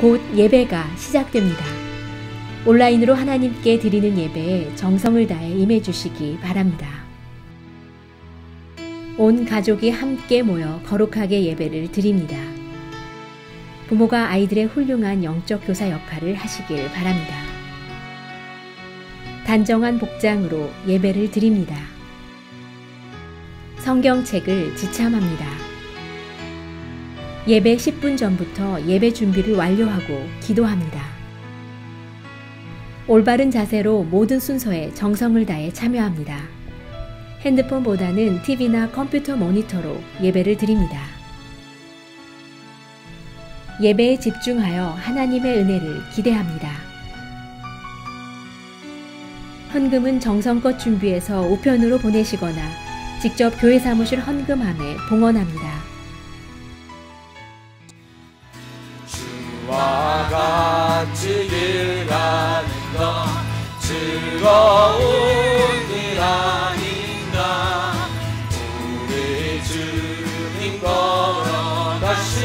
곧 예배가 시작됩니다. 온라인으로 하나님께 드리는 예배에 정성을 다해 임해 주시기 바랍니다. 온 가족이 함께 모여 거룩하게 예배를 드립니다. 부모가 아이들의 훌륭한 영적 교사 역할을 하시길 바랍니다. 단정한 복장으로 예배를 드립니다. 성경책을 지참합니다. 예배 10분 전부터 예배 준비를 완료하고 기도합니다. 올바른 자세로 모든 순서에 정성을 다해 참여합니다. 핸드폰보다는 TV나 컴퓨터 모니터로 예배를 드립니다. 예배에 집중하여 하나님의 은혜를 기대합니다. 헌금은 정성껏 준비해서 우편으로 보내시거나 직접 교회 사무실 헌금함에 봉헌합니다. 주와 같이 길 가는 것 즐거운 일 아닌가. 우리 주님 걸어가신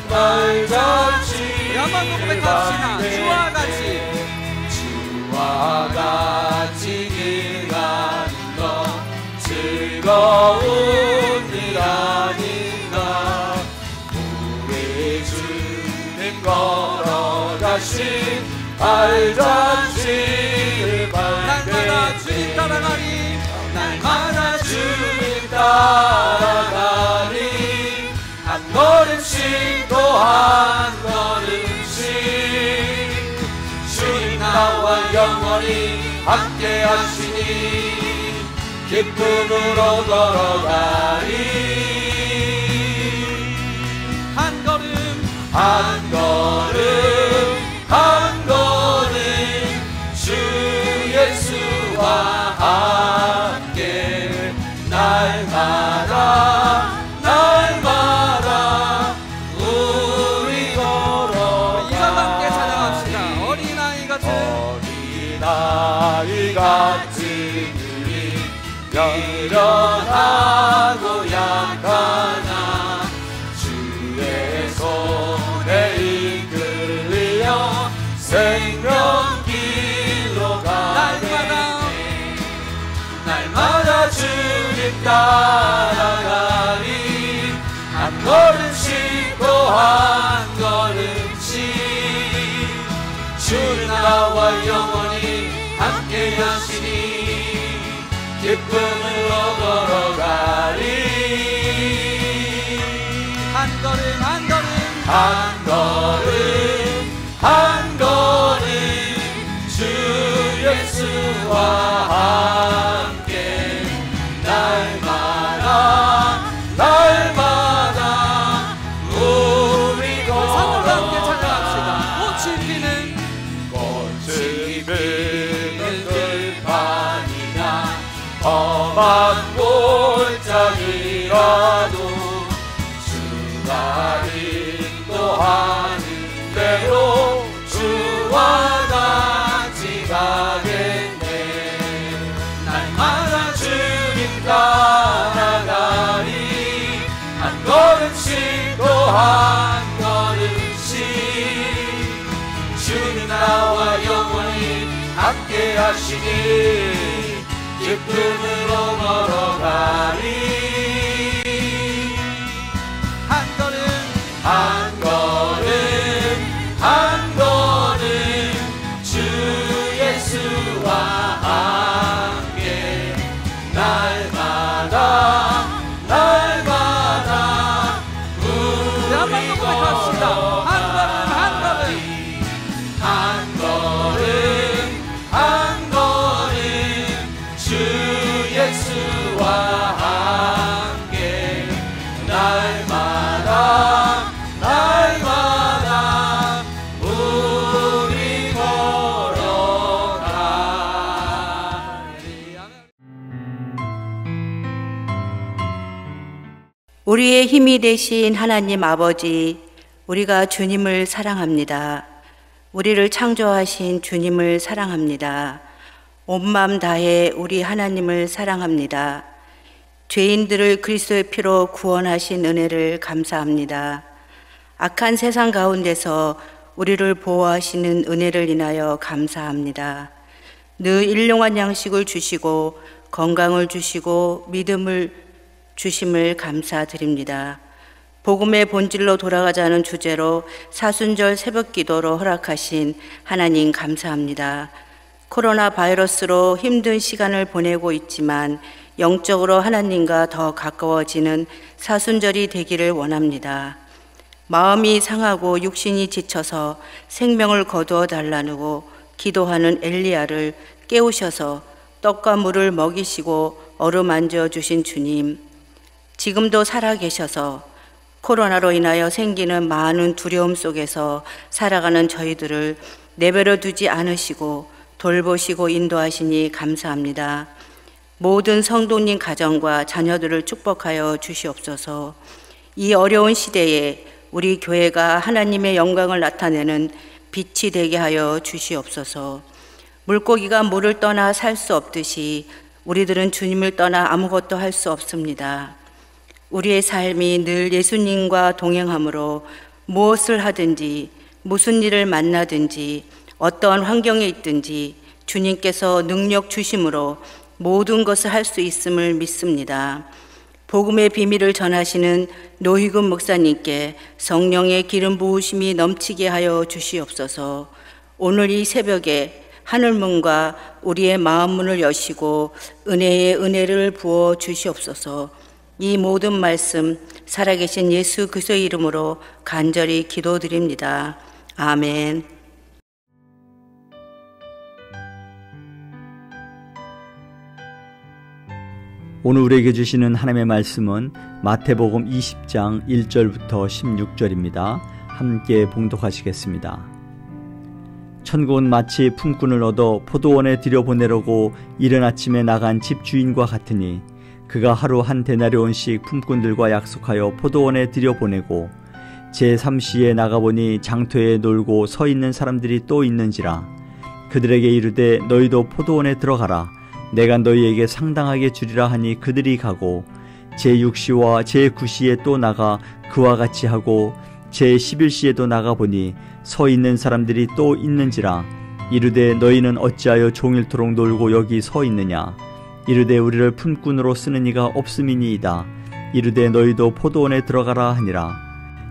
날 잔치 한번 더 고백합시다. 주와 같이 길 가는 것 즐거운 일 아닌가. 우리 주님 걸어가신 발잔치를 날마다 주님 따라가리, 날마다 주님 따라가리. 한 걸음씩 또 한 걸음씩 주님 나와 영원히 함께 하시니 기쁨으로 걸어가리. 한 걸음 한 걸음 한 걸음 주 예수와 함께 날마다 날마다 우리 걸어가. 이 가 함께 찬양합시다. 어린아이 같은 우리 미련하고 약하나 주의 손에 이끌려 생명길로 가네. 날마다 주님 따라가리. 한 걸음씩 또 한 걸음씩 주는 나와 영원히 함께 하시니 기쁨으로 걸어가리. 한 걸음 한 걸음 한 걸음 한 걸음 주 예수와 함께 날마다 날마다 우리 산으로 함께 걸어가리. 찬양합시다. 꽃이 피는 꽃이 피는 들판이나 험한 골짜기라도 주가 인도하는 대로 주와 같이 가겠네. 날마다 주님 따라가리. 한 걸음씩 또 한 걸음씩 주는 나와 영원히 함께 하시니 기쁨으로 걸어가리. 한 걸음 한 걸음 한 걸음 주 예수와 함께 날마다 날마다 우리 한 번 더 고백합시다. 한 걸음 한 걸음 한 걸음 한 걸음 주 예수와 함께 날마다 날마다 우리 걸어가리. 우리의 힘이 되신 하나님 아버지, 우리가 주님을 사랑합니다. 우리를 창조하신 주님을 사랑합니다. 온 마음 다해 우리 하나님을 사랑합니다. 죄인들을 그리스도의 피로 구원하신 은혜를 감사합니다. 악한 세상 가운데서 우리를 보호하시는 은혜를 인하여 감사합니다. 늘 일용할 양식을 주시고 건강을 주시고 믿음을 주심을 감사드립니다. 복음의 본질로 돌아가자는 주제로 사순절 새벽 기도로 허락하신 하나님 감사합니다. 코로나 바이러스로 힘든 시간을 보내고 있지만 영적으로 하나님과 더 가까워지는 사순절이 되기를 원합니다. 마음이 상하고 육신이 지쳐서 생명을 거두어 달라고 기도하는 엘리야를 깨우셔서 떡과 물을 먹이시고 어루만져 주신 주님, 지금도 살아계셔서 코로나로 인하여 생기는 많은 두려움 속에서 살아가는 저희들을 내버려 두지 않으시고 돌보시고 인도하시니 감사합니다. 모든 성도님 가정과 자녀들을 축복하여 주시옵소서. 이 어려운 시대에 우리 교회가 하나님의 영광을 나타내는 빛이 되게 하여 주시옵소서. 물고기가 물을 떠나 살 수 없듯이 우리들은 주님을 떠나 아무것도 할 수 없습니다. 우리의 삶이 늘 예수님과 동행함으로 무엇을 하든지 무슨 일을 만나든지 어떠한 환경에 있든지 주님께서 능력 주심으로 모든 것을 할 수 있음을 믿습니다. 복음의 비밀을 전하시는 노희근 목사님께 성령의 기름 부으심이 넘치게 하여 주시옵소서. 오늘 이 새벽에 하늘문과 우리의 마음문을 여시고 은혜의 은혜를 부어 주시옵소서. 이 모든 말씀 살아계신 예수 그리스도의 이름으로 간절히 기도드립니다. 아멘. 오늘 우리에게 주시는 하나님의 말씀은 마태복음 20장 1절부터 16절입니다. 함께 봉독하시겠습니다. 천국은 마치 품꾼을 얻어 포도원에 들여보내려고 이른 아침에 나간 집주인과 같으니 그가 하루 한 데나리온씩 품꾼들과 약속하여 포도원에 들여보내고 제3시에 나가보니 장터에 놀고 서 있는 사람들이 또 있는지라. 그들에게 이르되 너희도 포도원에 들어가라. 내가 너희에게 상당하게 주리라 하니 그들이 가고 제6시와 제9시에 또 나가 그와 같이 하고 제11시에도 나가보니 서 있는 사람들이 또 있는지라. 이르되 너희는 어찌하여 종일토록 놀고 여기 서 있느냐. 이르되 우리를 품꾼으로 쓰는 이가 없음이니이다. 이르되 너희도 포도원에 들어가라 하니라.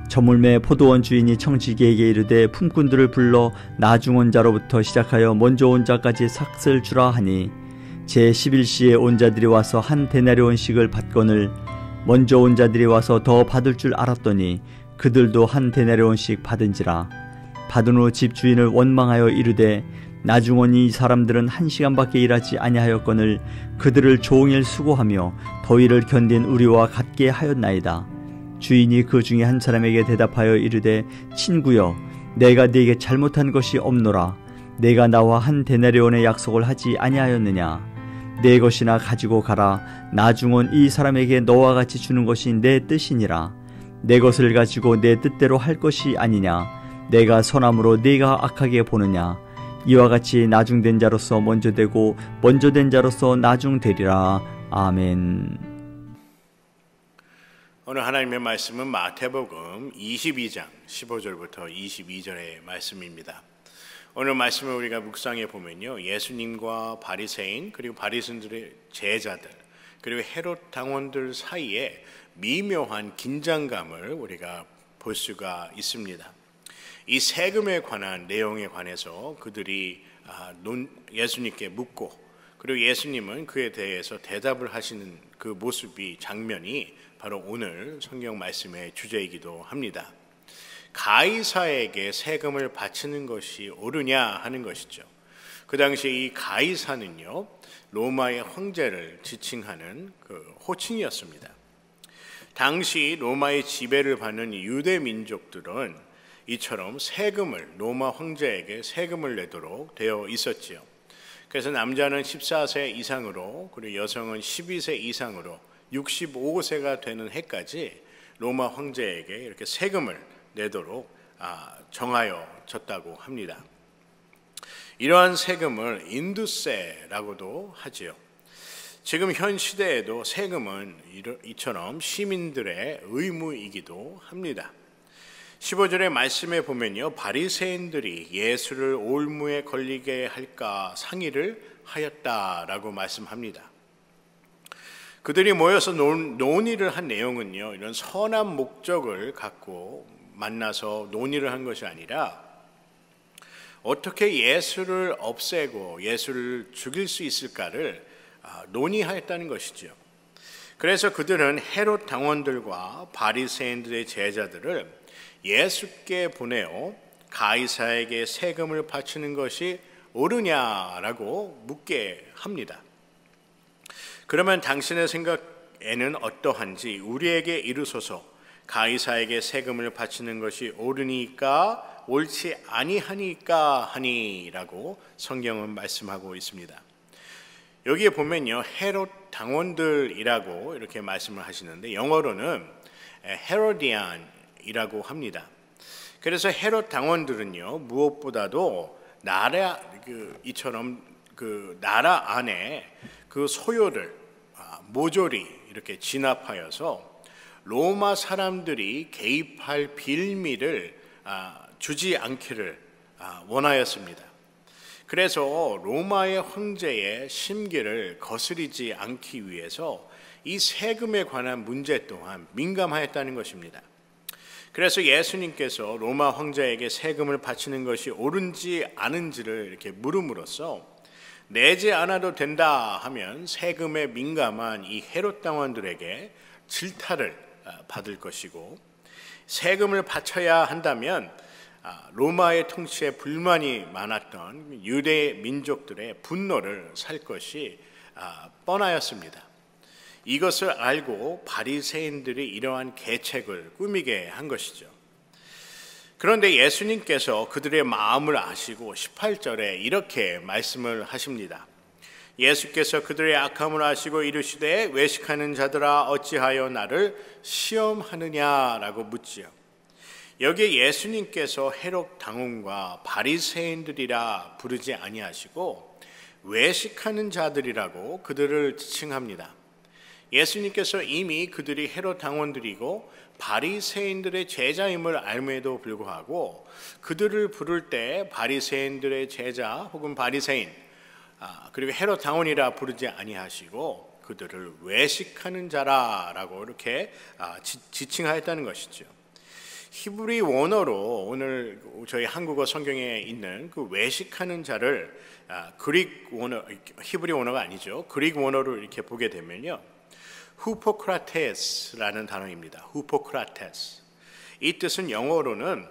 저물매 포도원 주인이 청지기에게 이르되 품꾼들을 불러 나중 온 자로부터 시작하여 먼저 온 자까지 삭슬 주라 하니 제11시에 온 자들이 와서 한 데나리온씩을 받거늘 먼저 온 자들이 와서 더 받을 줄 알았더니 그들도 한 데나리온씩 받은지라. 받은 후 집주인을 원망하여 이르되 나중 온 이 사람들은 1시간밖에 일하지 아니하였거늘 그들을 종일 수고하며 더위를 견딘 우리와 같게 하였나이다. 주인이 그 중에 한 사람에게 대답하여 이르되 친구여 내가 네게 잘못한 것이 없노라. 내가 나와 한 데나리온의 약속을 하지 아니하였느냐. 내 것이나 가지고 가라. 나중 온 이 사람에게 너와 같이 주는 것이 내 뜻이니라. 내 것을 가지고 내 뜻대로 할 것이 아니냐. 내가 선함으로 네가 악하게 보느냐. 이와 같이 나중된 자로서 먼저 되고 먼저 된 자로서 나중되리라. 아멘. 오늘 하나님의 말씀은 마태복음 22장 15절부터 22절의 말씀입니다. 오늘 말씀을 우리가 묵상해 보면요, 예수님과 바리새인 그리고 바리새인들의 제자들 그리고 헤롯 당원들 사이에 미묘한 긴장감을 우리가 볼 수가 있습니다. 이 세금에 관한 내용에 관해서 그들이 예수님께 묻고 그리고 예수님은 그에 대해서 대답을 하시는 그 모습이 장면이 바로 오늘 성경 말씀의 주제이기도 합니다. 가이사에게 세금을 바치는 것이 옳으냐 하는 것이죠. 그 당시 이 가이사는요, 로마의 황제를 지칭하는 그 호칭이었습니다. 당시 로마의 지배를 받는 유대 민족들은 이처럼 로마 황제에게 세금을 내도록 되어 있었지요. 그래서 남자는 14세 이상으로 그리고 여성은 12세 이상으로 65세가 되는 해까지 로마 황제에게 이렇게 세금을 내도록 정하여졌다고 합니다. 이러한 세금을 인두세라고도 하지요. 지금 현 시대에도 세금은 이처럼 시민들의 의무이기도 합니다. 15절의 말씀에 보면요, 바리새인들이 예수를 올무에 걸리게 할까 상의를 하였다라고 말씀합니다. 그들이 모여서 논의를 한 내용은요, 이런 선한 목적을 갖고 만나서 논의를 한 것이 아니라 어떻게 예수를 없애고 예수를 죽일 수 있을까를 논의하였다는 것이죠. 그래서 그들은 헤롯 당원들과 바리새인들의 제자들을 예수께 보내어 가이사에게 세금을 바치는 것이 옳으냐라고 묻게 합니다. 그러면 당신의 생각에는 어떠한지 우리에게 이르소서. 가이사에게 세금을 바치는 것이 옳으니까 옳지 아니하니까 하니라고 성경은 말씀하고 있습니다. 여기에 보면요, 헤롯 당원들이라고 이렇게 말씀을 하시는데 영어로는 헤로디안이라고 합니다. 그래서 헤롯 당원들은요, 무엇보다도 이처럼 나라 안에 그 소요를 모조리 이렇게 진압하여서 로마 사람들이 개입할 빌미를 주지 않기를 원하였습니다. 그래서 로마의 황제의 심기를 거스리지 않기 위해서 이 세금에 관한 문제 또한 민감하였다는 것입니다. 그래서 예수님께서 로마 황제에게 세금을 바치는 것이 옳은지 아닌지를 이렇게 물음으로써 내지 않아도 된다 하면 세금에 민감한 이 헤롯 당원들에게 질타를 받을 것이고, 세금을 바쳐야 한다면 로마의 통치에 불만이 많았던 유대 민족들의 분노를 살 것이 뻔하였습니다. 이것을 알고 바리새인들이 이러한 계책을 꾸미게 한 것이죠. 그런데 예수님께서 그들의 마음을 아시고 18절에 이렇게 말씀을 하십니다. 예수께서 그들의 악함을 아시고 이르시되 외식하는 자들아 어찌하여 나를 시험하느냐라고 묻지요. 여기에 예수님께서 헤롯 당원과 바리새인들이라 부르지 아니하시고 외식하는 자들이라고 그들을 지칭합니다. 예수님께서 이미 그들이 헤롯 당원들이고 바리새인들의 제자임을 알므에도 불구하고 그들을 부를 때 바리새인들의 제자 혹은 바리새인 그리고 헤롯 당원이라 부르지 아니하시고 그들을 외식하는 자라라고 이렇게 지칭하였다는 것이죠. 히브리 원어로 오늘 저희 한국어 성경에 있는 그 외식하는 자를 그릭 원어, 히브리 원어가 아니죠. 그릭 원어로 이렇게 보게 되면요, 후포크라테스라는 단어입니다. 후포크라테스. 이 뜻은 영어로는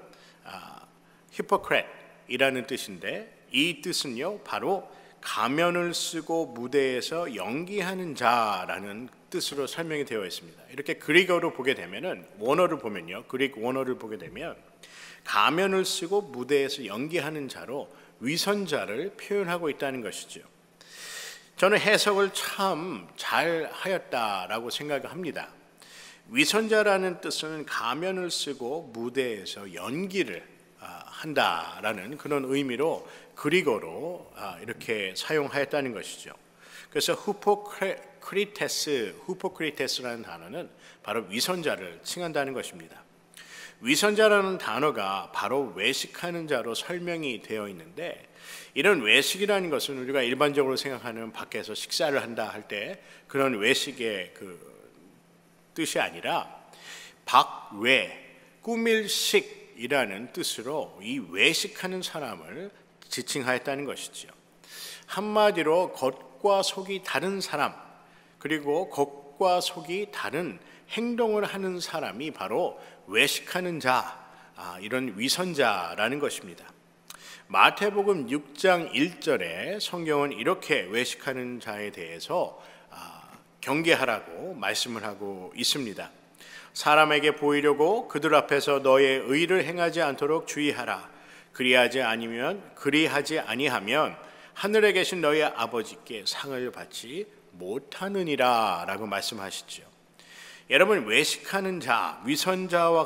히포크레트이라는 뜻인데, 이 뜻은요 바로 가면을 쓰고 무대에서 연기하는 자라는 뜻으로 설명이 되어 있습니다. 이렇게 그리거로 보게 되면은, 원어를 보면요, 그릭 원어를 보게 되면 가면을 쓰고 무대에서 연기하는 자로 위선자를 표현하고 있다는 것이죠. 저는 해석을 참 잘 하였다라고 생각합니다. 위선자라는 뜻은 가면을 쓰고 무대에서 연기를 한다라는 그런 의미로 그리거로 이렇게 사용하였다는 것이죠. 그래서 후포크리테스라는 단어는 바로 위선자를 칭한다는 것입니다. 위선자라는 단어가 바로 외식하는 자로 설명이 되어 있는데, 이런 외식이라는 것은 우리가 일반적으로 생각하는 밖에서 식사를 한다 할 때 그런 외식의 그 뜻이 아니라 박외, 꾸밀식이라는 뜻으로 이 외식하는 사람을 지칭하였다는 것이죠. 한마디로 겉과 속이 다른 사람, 그리고 겉과 속이 다른 행동을 하는 사람이 바로 외식하는 자, 이런 위선자라는 것입니다. 마태복음 6장 1절에 성경은 이렇게 외식하는 자에 대해서 경계하라고 말씀을 하고 있습니다. 사람에게 보이려고 그들 앞에서 너의 의를 행하지 않도록 주의하라. 그리하지 아니하면 하늘에 계신 너의 아버지께 상을 받지 못하느니라 라고 말씀하시죠. 여러분, 외식하는 자, 위선자와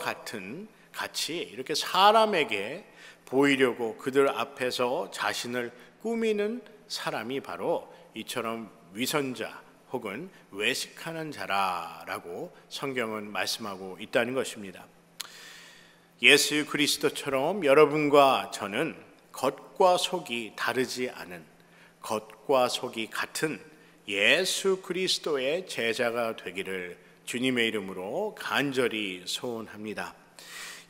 같이 이렇게 사람에게 보이려고 그들 앞에서 자신을 꾸미는 사람이 바로 이처럼 위선자 혹은 외식하는 자라라고 성경은 말씀하고 있다는 것입니다. 예수 그리스도처럼 여러분과 저는 겉과 속이 다르지 않은, 겉과 속이 같은 예수 그리스도의 제자가 되기를 주님의 이름으로 간절히 소원합니다.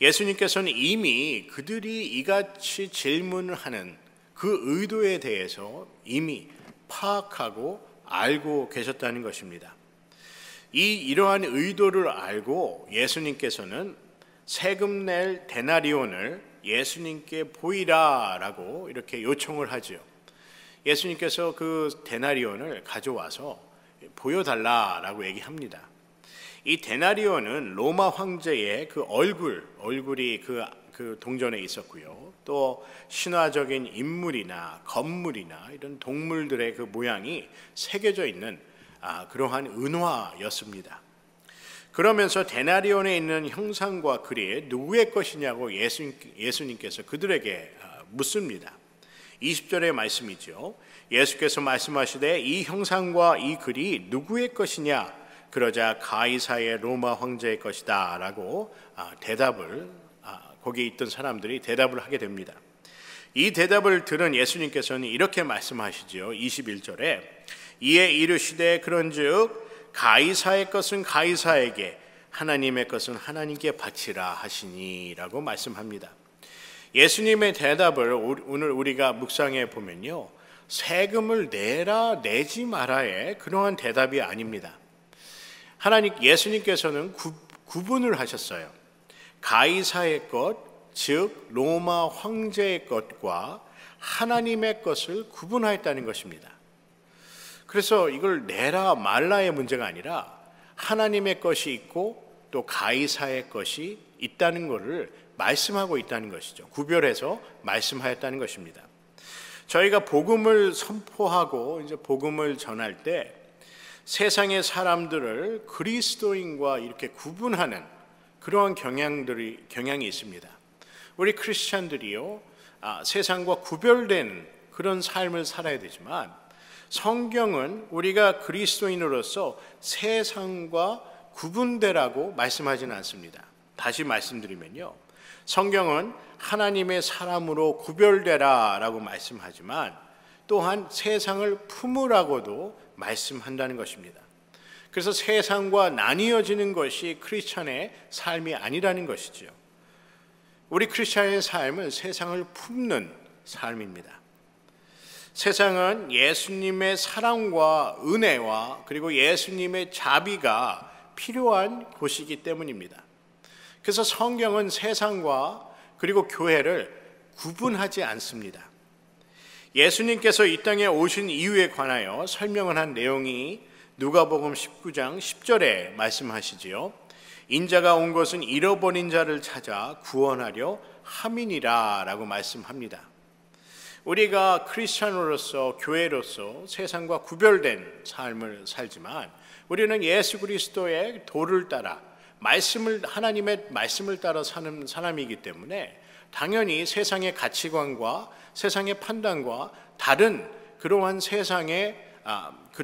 예수님께서는 이미 그들이 이같이 질문을 하는 그 의도에 대해서 이미 파악하고 알고 계셨다는 것입니다. 이러한 의도를 알고 예수님께서는 세금 낼 데나리온을 예수님께 보이라라고 이렇게 요청을 하죠. 예수님께서 그 데나리온을 가져와서 보여달라라고 얘기합니다. 이 데나리온은 로마 황제의 그 얼굴이 그 동전에 있었고요. 또 신화적인 인물이나 건물이나 이런 동물들의 그 모양이 새겨져 있는 그러한 은화였습니다. 그러면서 데나리온에 있는 형상과 글이 누구의 것이냐고 예수님께서 그들에게 묻습니다. 20절의 말씀이죠. 예수께서 말씀하시되 이 형상과 이 글이 누구의 것이냐? 그러자 가이사의 로마 황제의 것이다 라고 대답을 거기에 있던 사람들이 대답을 하게 됩니다. 이 대답을 들은 예수님께서는 이렇게 말씀하시죠. 21절에 이에 이르시되 그런즉 가이사의 것은 가이사에게 하나님의 것은 하나님께 바치라 하시니 라고 말씀합니다. 예수님의 대답을 오늘 우리가 묵상해 보면요, 세금을 내라 내지 마라의 그러한 대답이 아닙니다. 예수님께서는 구분을 하셨어요. 가이사의 것, 즉 로마 황제의 것과 하나님의 것을 구분하였다는 것입니다. 그래서 이걸 내라 말라의 문제가 아니라 하나님의 것이 있고 또 가이사의 것이 있다는 것을 말씀하고 있다는 것이죠. 구별해서 말씀하였다는 것입니다. 저희가 복음을 선포하고 이제 복음을 전할 때 세상의 사람들을 그리스도인과 이렇게 구분하는 그러한 경향이 있습니다. 우리 크리스찬들이요, 세상과 구별된 그런 삶을 살아야 되지만 성경은 우리가 그리스도인으로서 세상과 구분되라고 말씀하지는 않습니다. 다시 말씀드리면요, 성경은 하나님의 사람으로 구별되라 라고 말씀하지만 또한 세상을 품으라고도 말씀한다는 것입니다. 그래서 세상과 나뉘어지는 것이 크리스찬의 삶이 아니라는 것이죠. 우리 크리스찬의 삶은 세상을 품는 삶입니다. 세상은 예수님의 사랑과 은혜와 그리고 예수님의 자비가 필요한 곳이기 때문입니다. 그래서 성경은 세상과 그리고 교회를 구분하지 않습니다. 예수님께서 이 땅에 오신 이유에 관하여 설명을 한 내용이 누가복음 19장 10절에 말씀하시지요. 인자가 온 것은 잃어버린 자를 찾아 구원하려 함이니라 라고 말씀합니다. 우리가 크리스찬으로서 교회로서 세상과 구별된 삶을 살지만 우리는 예수 그리스도의 도를 따라 하나님의 말씀을 따라 사는 사람이기 때문에 당연히 세상의 가치관과 세상의 판단과 다른 그러한 세상의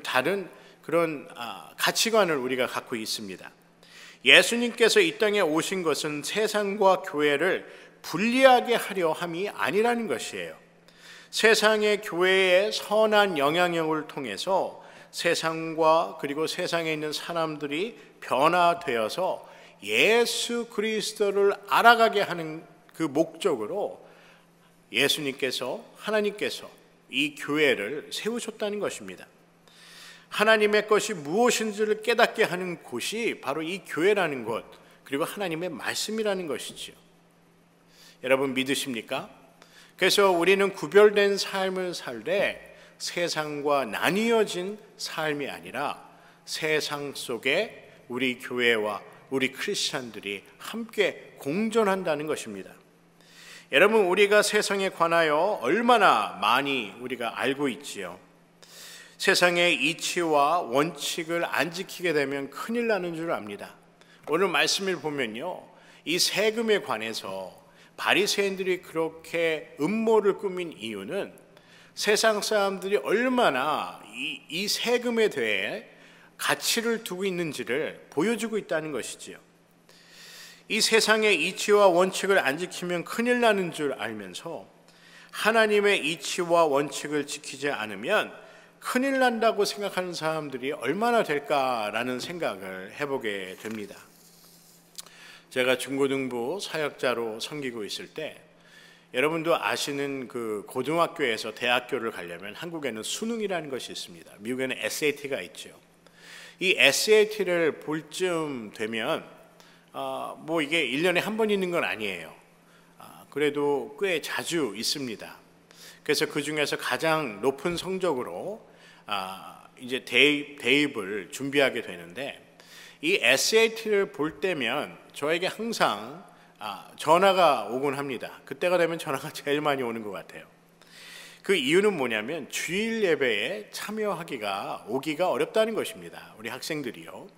다른 그런 가치관을 우리가 갖고 있습니다. 예수님께서 이 땅에 오신 것은 세상과 교회를 분리하게 하려 함이 아니라는 것이에요. 세상의 교회의 선한 영향력을 통해서 세상과 그리고 세상에 있는 사람들이 변화되어서 예수 그리스도를 알아가게 하는 그 목적으로 예수님께서 하나님께서 이 교회를 세우셨다는 것입니다. 하나님의 것이 무엇인지를 깨닫게 하는 곳이 바로 이 교회라는 것, 그리고 하나님의 말씀이라는 것이지요. 여러분 믿으십니까? 그래서 우리는 구별된 삶을 살되 세상과 나뉘어진 삶이 아니라 세상 속에 우리 교회와 우리 크리스찬들이 함께 공존한다는 것입니다. 여러분, 우리가 세상에 관하여 얼마나 많이 우리가 알고 있지요. 세상의 이치와 원칙을 안 지키게 되면 큰일 나는 줄 압니다. 오늘 말씀을 보면요, 이 세금에 관해서 바리새인들이 그렇게 음모를 꾸민 이유는 세상 사람들이 얼마나 이 세금에 대해 가치를 두고 있는지를 보여주고 있다는 것이지요. 이 세상의 이치와 원칙을 안 지키면 큰일 나는 줄 알면서 하나님의 이치와 원칙을 지키지 않으면 큰일 난다고 생각하는 사람들이 얼마나 될까라는 생각을 해보게 됩니다. 제가 중고등부 사역자로 섬기고 있을 때 여러분도 아시는 그 고등학교에서 대학교를 가려면 한국에는 수능이라는 것이 있습니다. 미국에는 SAT가 있죠. 이 SAT를 볼 쯤 되면 뭐 이게 1년에 한 번 있는 건 아니에요. 그래도 꽤 자주 있습니다. 그래서 그 중에서 가장 높은 성적으로 이제 대입을 준비하게 되는데, 이 SAT를 볼 때면 저에게 항상 전화가 오곤 합니다. 그때가 되면 전화가 제일 많이 오는 것 같아요. 그 이유는 뭐냐면 주일 예배에 오기가 어렵다는 것입니다. 우리 학생들이요.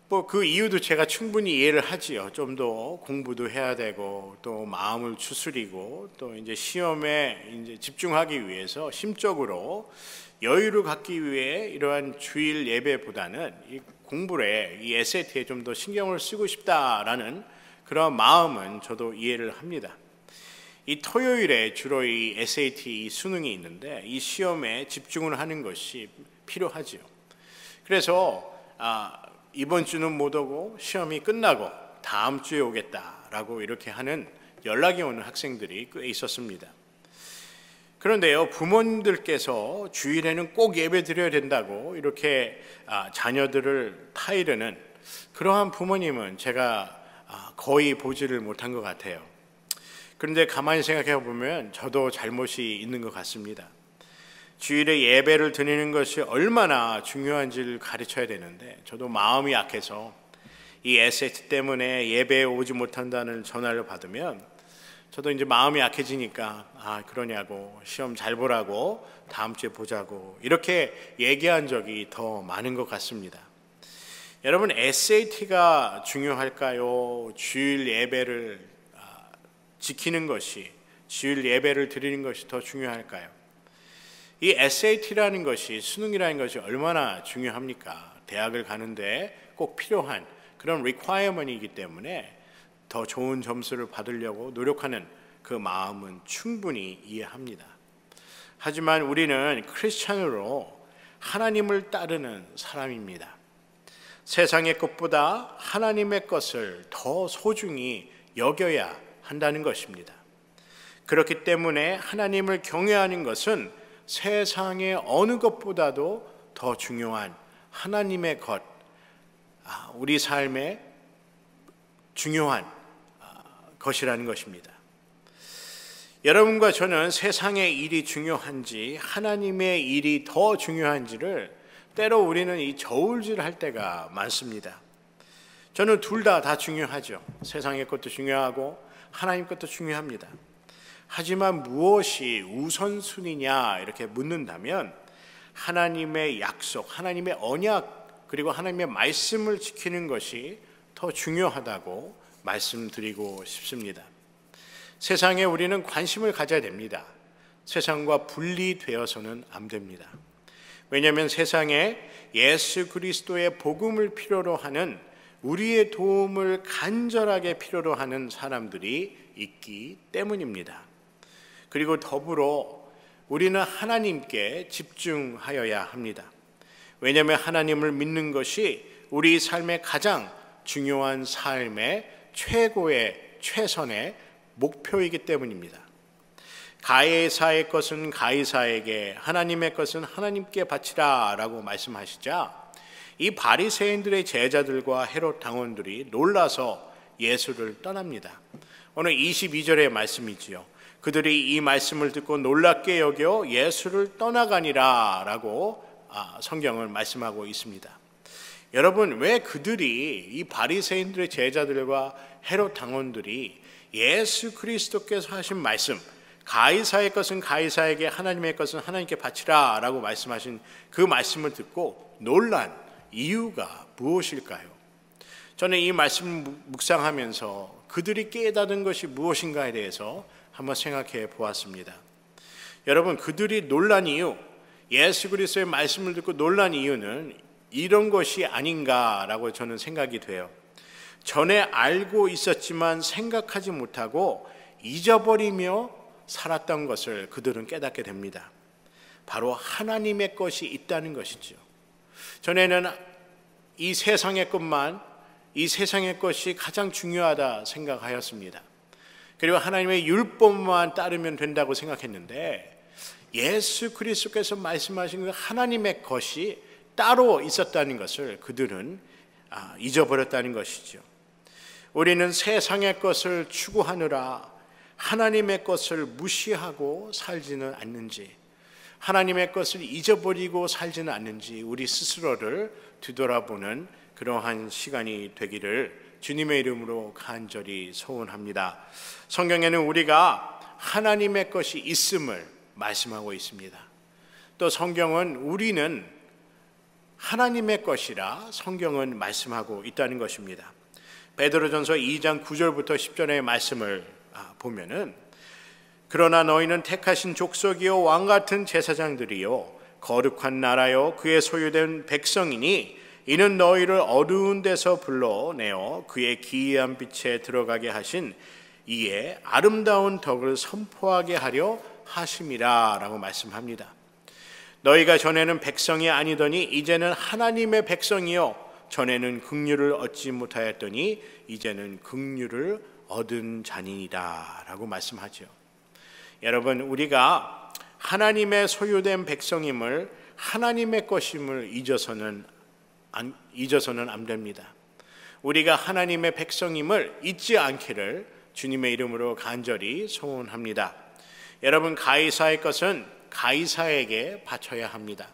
뭐 그 이유도 제가 충분히 이해를 하지요. 좀 더 공부도 해야 되고 또 마음을 추스리고 또 이제 시험에 이제 집중하기 위해서 심적으로 여유를 갖기 위해 이러한 주일 예배보다는 이 공부에 이 SAT에 좀 더 신경을 쓰고 싶다라는 그런 마음은 저도 이해를 합니다. 이 토요일에 주로 이 SAT 수능이 있는데 이 시험에 집중을 하는 것이 필요하지요. 그래서 이번 주는 못 오고 시험이 끝나고 다음 주에 오겠다라고 이렇게 하는 연락이 오는 학생들이 꽤 있었습니다. 그런데요, 부모님들께서 주일에는 꼭 예배 드려야 된다고 이렇게 자녀들을 타이르는 그러한 부모님은 제가 거의 보지를 못한 것 같아요. 그런데 가만히 생각해 보면 저도 잘못이 있는 것 같습니다. 주일에 예배를 드리는 것이 얼마나 중요한지를 가르쳐야 되는데 저도 마음이 약해서 이 SAT 때문에 예배에 오지 못한다는 전화를 받으면 저도 이제 마음이 약해지니까 그러냐고, 시험 잘 보라고, 다음 주에 보자고 이렇게 얘기한 적이 더 많은 것 같습니다. 여러분, SAT가 중요할까요? 주일 예배를 지키는 것이, 주일 예배를 드리는 것이 더 중요할까요? 이 SAT라는 것이, 수능이라는 것이 얼마나 중요합니까? 대학을 가는데 꼭 필요한 그런 requirement이기 때문에 더 좋은 점수를 받으려고 노력하는 그 마음은 충분히 이해합니다. 하지만 우리는 크리스찬으로 하나님을 따르는 사람입니다. 세상의 것보다 하나님의 것을 더 소중히 여겨야 한다는 것입니다. 그렇기 때문에 하나님을 경외하는 것은 세상의 어느 것보다도 더 중요한 하나님의 것, 우리 삶의 중요한 것이라는 것입니다. 여러분과 저는 세상의 일이 중요한지 하나님의 일이 더 중요한지를 때로 우리는 이 저울질할 때가 많습니다. 저는 둘 다 중요하죠. 세상의 것도 중요하고 하나님 것도 중요합니다. 하지만 무엇이 우선순위냐 이렇게 묻는다면 하나님의 약속, 하나님의 언약, 그리고 하나님의 말씀을 지키는 것이 더 중요하다고 말씀드리고 싶습니다. 세상에 우리는 관심을 가져야 됩니다. 세상과 분리되어서는 안 됩니다. 왜냐하면 세상에 예수 그리스도의 복음을 필요로 하는, 우리의 도움을 간절하게 필요로 하는 사람들이 있기 때문입니다. 그리고 더불어 우리는 하나님께 집중하여야 합니다. 왜냐하면 하나님을 믿는 것이 우리 삶의 가장 중요한 삶의 최고의 최선의 목표이기 때문입니다. 가이사의 것은 가이사에게, 하나님의 것은 하나님께 바치라 라고 말씀하시자 이 바리새인들의 제자들과 헤롯 당원들이 놀라서 예수를 떠납니다. 오늘 22절의 말씀이지요. 그들이 이 말씀을 듣고 놀랍게 여겨 예수를 떠나가니라 라고 성경을 말씀하고 있습니다. 여러분, 왜 그들이, 이 바리새인들의 제자들과 헤롯 당원들이 예수 그리스도께서 하신 말씀, 가이사의 것은 가이사에게, 하나님의 것은 하나님께 바치라 라고 말씀하신 그 말씀을 듣고 놀란 이유가 무엇일까요? 저는 이 말씀을 묵상하면서 그들이 깨닫은 것이 무엇인가에 대해서 한번 생각해 보았습니다. 여러분, 그들이 놀란 이유, 예수 그리스도의 말씀을 듣고 놀란 이유는 이런 것이 아닌가라고 저는 생각이 돼요. 전에 알고 있었지만 생각하지 못하고 잊어버리며 살았던 것을 그들은 깨닫게 됩니다. 바로 하나님의 것이 있다는 것이죠. 전에는 이 세상의 것만, 이 세상의 것이 가장 중요하다 생각하였습니다. 그리고 하나님의 율법만 따르면 된다고 생각했는데, 예수 그리스도께서 말씀하신 그 하나님의 것이 따로 있었다는 것을 그들은 잊어버렸다는 것이죠. 우리는 세상의 것을 추구하느라 하나님의 것을 무시하고 살지는 않는지, 하나님의 것을 잊어버리고 살지는 않는지 우리 스스로를 뒤돌아보는 그러한 시간이 되기를 주님의 이름으로 간절히 소원합니다. 성경에는 우리가 하나님의 것이 있음을 말씀하고 있습니다. 또 성경은 우리는 하나님의 것이라 성경은 말씀하고 있다는 것입니다. 베드로전서 2장 9절부터 10절의 말씀을 보면은, 그러나 너희는 택하신 족속이요 왕같은 제사장들이요 거룩한 나라요 그의 소유된 백성이니 이는 너희를 어두운 데서 불러내어 그의 기이한 빛에 들어가게 하신 이의 아름다운 덕을 선포하게 하려 하심이라 라고 말씀합니다. 너희가 전에는 백성이 아니더니 이제는 하나님의 백성이요 전에는 긍휼을 얻지 못하였더니 이제는 긍휼을 얻은 자니이다 라고 말씀하죠. 여러분, 우리가 하나님의 소유된 백성임을, 하나님의 것임을 잊어서는 안 됩니다. 우리가 하나님의 백성임을 잊지 않기를 주님의 이름으로 간절히 소원합니다. 여러분, 가이사의 것은 가이사에게 바쳐야 합니다.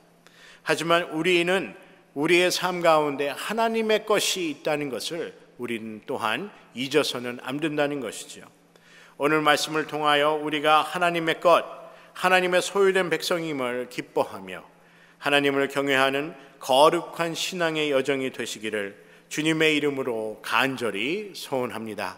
하지만 우리는 우리의 삶 가운데 하나님의 것이 있다는 것을 우리는 또한 잊어서는 안 된다는 것이죠. 오늘 말씀을 통하여 우리가 하나님의 것, 하나님의 소유된 백성임을 기뻐하며 하나님을 경외하는 거룩한 신앙의 여정이 되시기를 주님의 이름으로 간절히 소원합니다.